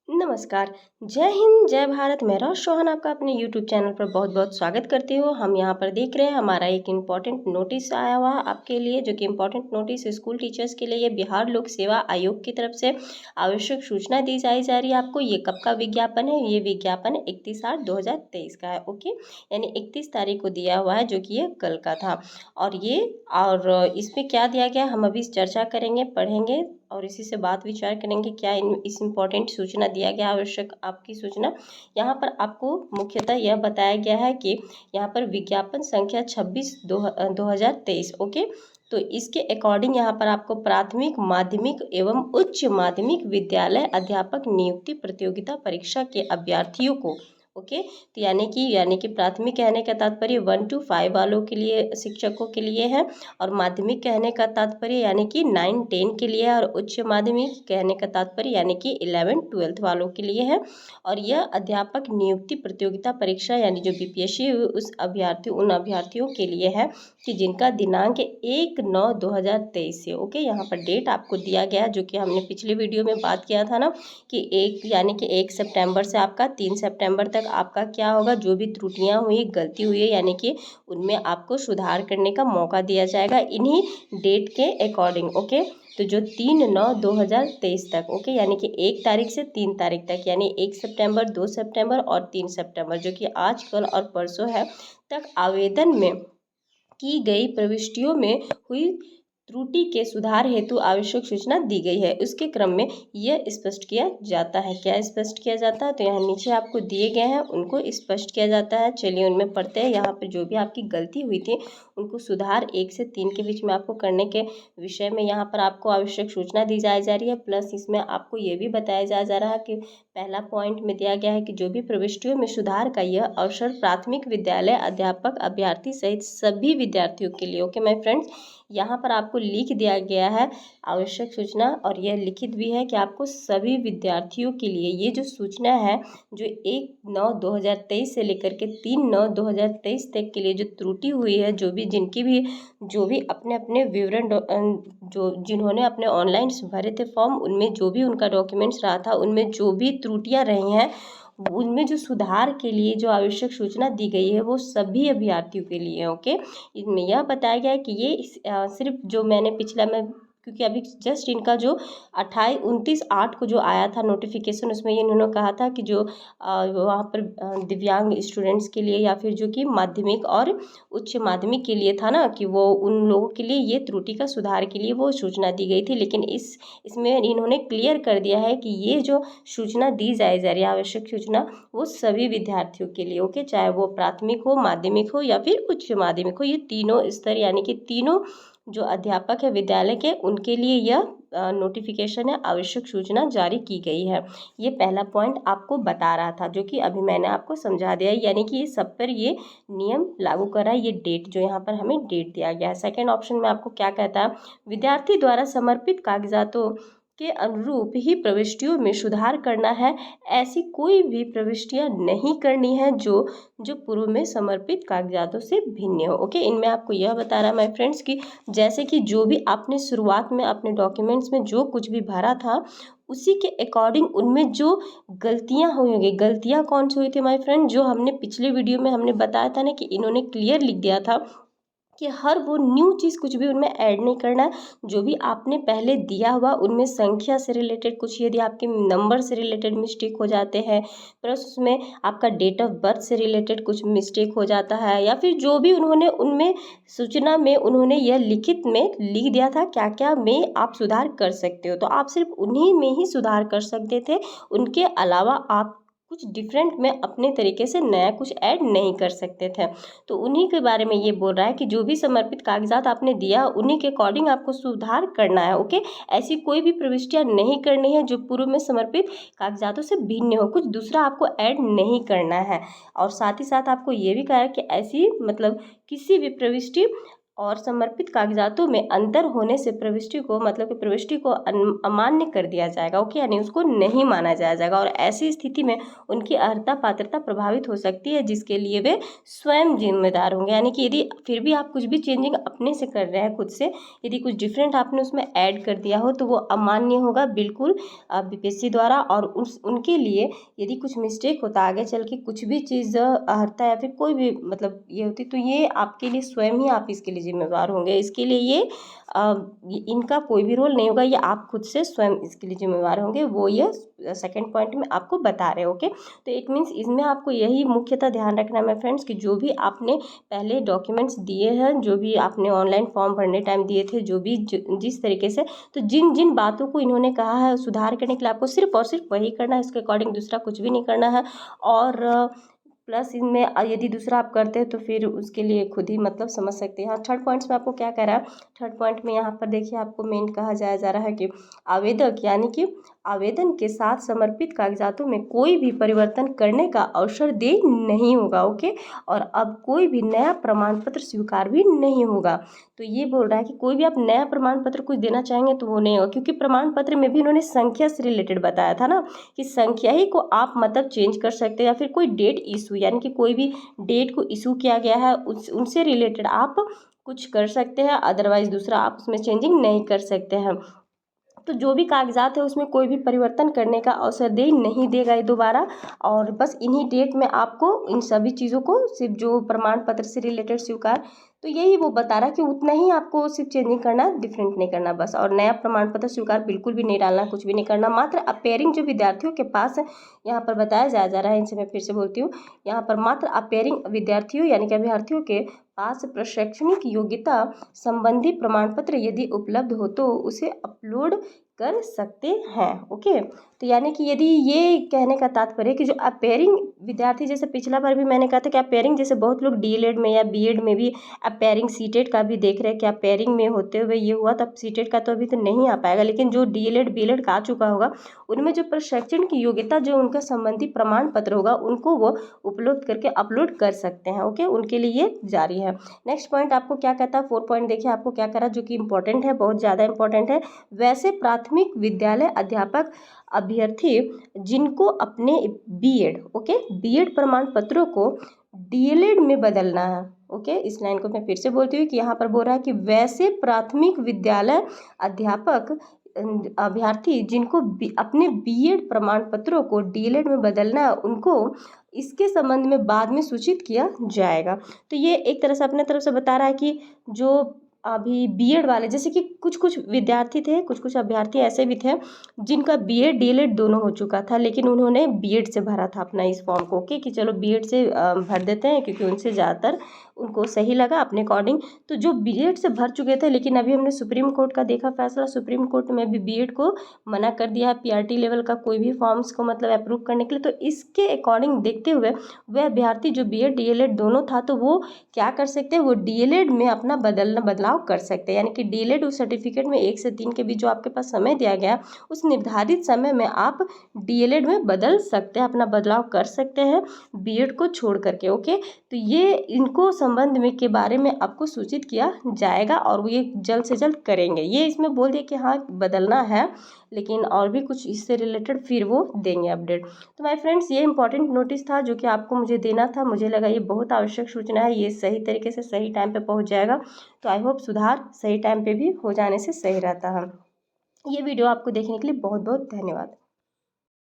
नमस्कार। जय हिंद, जय भारत। मैं रोशन आपका अपने यूट्यूब चैनल पर बहुत बहुत स्वागत करती हूँ। हम यहाँ पर देख रहे हैं हमारा एक इम्पॉर्टेंट नोटिस आया हुआ है आपके लिए, जो कि इम्पॉर्टेंट नोटिस स्कूल टीचर्स के लिए ये बिहार लोक सेवा आयोग की तरफ से आवश्यक सूचना दी जा रही है आपको। ये कब का विज्ञापन है? ये विज्ञापन 31/8/2023 का है। ओके, यानी 31 तारीख को दिया हुआ है, जो कि ये कल का था। और इसमें क्या दिया गया हम अभी चर्चा करेंगे, पढ़ेंगे और इसी से बात विचार करेंगे क्या इस इम्पोर्टेंट सूचना दिया गया, आवश्यक आपकी सूचना। यहाँ पर आपको मुख्यतः यह बताया गया है कि यहाँ पर विज्ञापन संख्या 26/2023। ओके, तो इसके अकॉर्डिंग यहाँ पर आपको प्राथमिक, माध्यमिक एवं उच्च माध्यमिक विद्यालय अध्यापक नियुक्ति प्रतियोगिता परीक्षा के अभ्यर्थियों को, ओके, तो यानी कि प्राथमिक कहने का तात्पर्य 1 to 5 वालों के लिए, शिक्षकों के लिए है। और माध्यमिक कहने का तात्पर्य यानी कि 9-10 के लिए है। और उच्च माध्यमिक कहने का तात्पर्य यानी कि 11-12 वालों के लिए है। और यह अध्यापक नियुक्ति प्रतियोगिता परीक्षा यानी जो बीपीएससी उन अभ्यर्थियों के लिए है कि जिनका दिनांक 1/9/2023 से, ओके, यहाँ पर डेट आपको दिया गया, जो कि हमने पिछले वीडियो में बात किया था ना कि 1 सितंबर से आपका 3 सितंबर तक आपका क्या होगा, जो भी त्रुटियां हुई, गलती हुई है, यानी कि उनमें आपको सुधार करने का मौका दिया जाएगा इन्हीं डेट के अकॉर्डिंग। ओके, तो जो 3/9/2023 तक, ओके, यानी कि 1 तारीख से 3 तारीख तक, यानी 1 सितंबर, 2 सितंबर और 3 सितंबर, जो कि आज, कल और परसों है, तक आवेदन में की गई प्रविष्टियों में हुई त्रुटि के सुधार हेतु आवश्यक सूचना दी गई है। उसके क्रम में यह स्पष्ट किया जाता है। क्या स्पष्ट किया जाता है? तो यहाँ नीचे आपको दिए गए हैं, उनको स्पष्ट किया जाता है। चलिए उनमें पढ़ते हैं। यहाँ पर जो भी आपकी गलती हुई थी उनको सुधार 1 से 3 के बीच में आपको करने के विषय में यहाँ पर आपको आवश्यक सूचना दी जा रही है। प्लस इसमें आपको ये भी बताया जा रहा है कि पहला पॉइंट में दिया गया है कि जो भी प्रविष्टियों में सुधार का यह अवसर प्राथमिक विद्यालय अध्यापक, अभ्यर्थी सहित सभी विद्यार्थियों के लिए। ओके माय फ्रेंड्स, यहाँ पर आपको लिख दिया गया है आवश्यक सूचना, और यह लिखित भी है कि आपको सभी विद्यार्थियों के लिए ये जो सूचना है, जो 1/9/2023 से लेकर के 3/9/2023 तक के लिए जो त्रुटि हुई है, जो भी अपने अपने विवरण जो जिन्होंने अपने ऑनलाइन भरे थे फॉर्म, उनमें जो भी उनका डॉक्यूमेंट्स रहा था, उनमें जो भी त्रुटियां रही हैं, उनमें जो सुधार के लिए जो आवश्यक सूचना दी गई है वो सभी अभ्यर्थियों के लिए। ओके, इनमें यह बताया गया है कि ये सिर्फ जो मैंने पिछला में, क्योंकि अभी जस्ट इनका जो 29/8 को जो आया था नोटिफिकेशन, उसमें ये इन्होंने कहा था कि जो वहाँ पर दिव्यांग स्टूडेंट्स के लिए या फिर जो कि माध्यमिक और उच्च माध्यमिक के लिए था ना, कि वो उन लोगों के लिए ये त्रुटि का सुधार के लिए वो सूचना दी गई थी। लेकिन इसमें इन्होंने क्लियर कर दिया है कि ये जो सूचना दी जा रही है, आवश्यक सूचना, वो सभी विद्यार्थियों के लिए। ओके, चाहे वो प्राथमिक हो, माध्यमिक हो या फिर उच्च माध्यमिक हो, ये तीनों स्तर यानी कि तीनों जो अध्यापक है विद्यालय के, उनके लिए यह नोटिफिकेशन है, आवश्यक सूचना जारी की गई है। ये पहला पॉइंट आपको बता रहा था, जो कि अभी मैंने आपको समझा दिया, यानी कि ये सब पर ये नियम लागू कर रहा है। ये डेट जो यहाँ पर हमें डेट दिया गया है। सेकेंड ऑप्शन में आपको क्या कहता है, विद्यार्थी द्वारा समर्पित कागजातों के अनुरूप ही प्रविष्टियों में सुधार करना है। ऐसी कोई भी प्रविष्टियां नहीं करनी है जो पूर्व में समर्पित कागजातों से भिन्न हो। ओके, इनमें आपको यह बता रहा है माय फ्रेंड्स कि जैसे कि जो भी आपने शुरुआत में अपने डॉक्यूमेंट्स में जो कुछ भी भरा था, उसी के अकॉर्डिंग उनमें जो गलतियां हुई होंगी, गलतियां कौन सी हुई थी माय फ्रेंड, जो हमने पिछले वीडियो में हमने बताया था ना कि इन्होंने क्लियर लिख दिया था कि हर वो न्यू चीज़ कुछ भी उनमें ऐड नहीं करना है। जो भी आपने पहले दिया हुआ उनमें संख्या से रिलेटेड कुछ, यदि आपके नंबर से रिलेटेड मिस्टेक हो जाते हैं, प्लस उसमें आपका डेट ऑफ बर्थ से रिलेटेड कुछ मिस्टेक हो जाता है, या फिर जो भी उन्होंने उनमें सूचना में उन्होंने यह लिखित में लिख दिया था क्या क्या में आप सुधार कर सकते हो, तो आप सिर्फ उन्हीं में ही सुधार कर सकते थे। उनके अलावा आप कुछ डिफरेंट में अपने तरीके से नया कुछ ऐड नहीं कर सकते थे। तो उन्हीं के बारे में ये बोल रहा है कि जो भी समर्पित कागजात आपने दिया उन्हीं के अकॉर्डिंग आपको सुधार करना है। ओके, ऐसी कोई भी प्रविष्टियां नहीं करनी है जो पूर्व में समर्पित कागजातों से भिन्न हो, कुछ दूसरा आपको ऐड नहीं करना है। और साथ ही साथ आपको ये भी कहा है कि ऐसी मतलब किसी भी प्रविष्टि और समर्पित कागजातों में अंतर होने से प्रविष्टि को मतलब कि प्रविष्टि को अमान्य कर दिया जाएगा। ओके, यानी उसको नहीं माना जाएगा और ऐसी स्थिति में उनकी अर्हता पात्रता प्रभावित हो सकती है, जिसके लिए वे स्वयं जिम्मेदार होंगे। यानी कि यदि फिर भी आप कुछ भी चेंजिंग अपने से कर रहे हैं खुद से, यदि कुछ डिफरेंट आपने उसमें ऐड कर दिया हो तो वो अमान्य होगा बिल्कुल बीपीएससी द्वारा। और उनके लिए यदि कुछ मिस्टेक होता आगे चल के, कुछ भी चीज़ हटता या फिर कोई भी मतलब ये होती, तो ये आपके लिए स्वयं ही आप इसके लिए जिम्मेदार होंगे। इसके लिए ये इनका कोई भी रोल नहीं होगा, ये आप खुद से स्वयं इसके लिए जिम्मेदार होंगे। वो ये सेकंड पॉइंट में आपको बता रहे हैं। ओके, तो इट मीन्स इसमें आपको यही मुख्यतः ध्यान रखना है मेरे फ्रेंड्स कि जो भी आपने पहले डॉक्यूमेंट्स दिए हैं, जो भी आपने ऑनलाइन फॉर्म भरने टाइम दिए थे, जो भी जिस तरीके से, तो जिन जिन बातों को इन्होंने कहा है सुधार करने के लिए, आपको सिर्फ और सिर्फ वही करना है, इसके अकॉर्डिंग दूसरा कुछ भी नहीं करना है। और प्लस इनमें यदि दूसरा आप करते हैं तो फिर उसके लिए खुद ही मतलब समझ सकते हैं। हाँ, थर्ड पॉइंट्स में आपको क्या कह रहा है, थर्ड पॉइंट में यहाँ पर देखिए आपको मेन कहा जा रहा है कि आवेदक यानी कि आवेदन के साथ समर्पित कागजातों में कोई भी परिवर्तन करने का अवसर दे नहीं होगा। ओके, और अब कोई भी नया प्रमाण पत्र स्वीकार भी नहीं होगा। तो ये बोल रहा है कि कोई भी आप नया प्रमाण पत्र कुछ देना चाहेंगे तो वो नहीं होगा, क्योंकि प्रमाण पत्र में भी इन्होंने संख्या से रिलेटेड बताया था ना कि संख्या ही को आप मतलब चेंज कर सकते हैं, या फिर कोई डेट इशू यानी कि कोई भी डेट को इशू किया गया है उनसे रिलेटेड आप कुछ कर सकते हैं, अदरवाइज दूसरा आप उसमें चेंजिंग नहीं कर सकते हैं। तो जो भी कागजात है उसमें कोई भी परिवर्तन करने का अवसर दे नहीं देगा ये दोबारा। और बस इन्हीं डेट में आपको इन सभी चीज़ों को सिर्फ जो प्रमाण पत्र से रिलेटेड स्वीकार, तो यही वो बता रहा है कि उतना ही आपको सिर्फ चेंजिंग करना, डिफरेंट नहीं करना बस। और नया प्रमाण पत्र स्वीकार बिल्कुल भी नहीं डालना, कुछ भी नहीं करना। मात्र अपेयरिंग जो विद्यार्थियों के पास यहाँ पर बताया जा रहा है, इनसे मैं फिर से बोलती हूँ, यहाँ पर मात्र अपेयरिंग विद्यार्थियों यानी कि अभ्यर्थियों के पास प्रशैक्षणिक योग्यता संबंधी प्रमाण पत्र यदि उपलब्ध हो तो उसे अपलोड कर सकते हैं। ओके, तो यानी कि यदि ये कहने का तात्पर्य कि जो अपेयरिंग विद्यार्थी, जैसे पिछला बार भी मैंने कहा था कि अपेयरिंग जैसे बहुत लोग डीएलएड में या बीएड में भी अपेयरिंग सीटेट का भी देख रहे हैं कि अपेयरिंग में होते हुए ये हुआ, तब सीटेट का तो अभी तो नहीं आ पाएगा, लेकिन जो डीएलएड बीएड का आ चुका होगा उनमें जो प्रशिक्षण की योग्यता जो उनका संबंधी प्रमाण पत्र होगा उनको वो उपलब्ध करके अपलोड कर सकते हैं। ओके, उनके लिए ये जारी है। नेक्स्ट पॉइंट आपको क्या कहता है, 4 पॉइंट देखिए आपको क्या करा जो कि इंपॉर्टेंट है, बहुत ज़्यादा इंपॉर्टेंट है। वैसे प्राथमिक विद्यालय अध्यापक अभ्यर्थी जिनको अपने बीएड बीएड प्रमाण पत्रों को डीएलएड में बदलना है। ओके, इस लाइन को मैं फिर से बोलती हूँ कि यहाँ पर बोल रहा है कि वैसे प्राथमिक विद्यालय अध्यापक अभ्यर्थी जिनको अपने बीएड प्रमाण पत्रों को डीएलएड में बदलना है, उनको इसके संबंध में बाद में सूचित किया जाएगा। तो ये एक तरह से अपने तरफ से बता रहा है कि जो अभी बीएड वाले, जैसे कि कुछ कुछ विद्यार्थी थे, कुछ कुछ अभ्यर्थी ऐसे भी थे जिनका बीएड डीएलएड दोनों हो चुका था, लेकिन उन्होंने बीएड से भरा था अपना इस फॉर्म को। कि चलो बीएड से भर देते हैं, क्योंकि उनसे ज़्यादातर उनको सही लगा अपने अकॉर्डिंग। तो जो बीएड से भर चुके थे, लेकिन अभी हमने सुप्रीम कोर्ट का देखा फैसला, सुप्रीम कोर्ट में भी बीएड को मना कर दिया है पीआरटी लेवल का कोई भी फॉर्म्स को मतलब अप्रूव करने के लिए। तो इसके अकॉर्डिंग देखते हुए वह अभ्यर्थी जो बीएड डीएलएड दोनों था, तो वो क्या कर सकते हैं, वो डीएलएड में अपना बदलाव कर सकते हैं। यानी कि डीएलएड उस सर्टिफिकेट में 1 से 3 के बीच जो आपके पास समय दिया गया, उस निर्धारित समय में आप डीएलएड में बदल सकते हैं, अपना बदलाव कर सकते हैं बीएड को छोड़ करके। ओके, तो ये इनको संबंध में के बारे में आपको सूचित किया जाएगा और वो ये जल्द से जल्द करेंगे। ये इसमें बोल दिया कि हाँ बदलना है, लेकिन और भी कुछ इससे रिलेटेड फिर वो देंगे अपडेट। तो माय फ्रेंड्स, ये इंपॉर्टेंट नोटिस था जो कि आपको मुझे देना था। मुझे लगा ये बहुत आवश्यक सूचना है, ये सही तरीके से सही टाइम पे पहुंच जाएगा। तो आई होप सुधार सही टाइम पे भी हो जाने से सही रहता है। ये वीडियो आपको देखने के लिए बहुत बहुत धन्यवाद।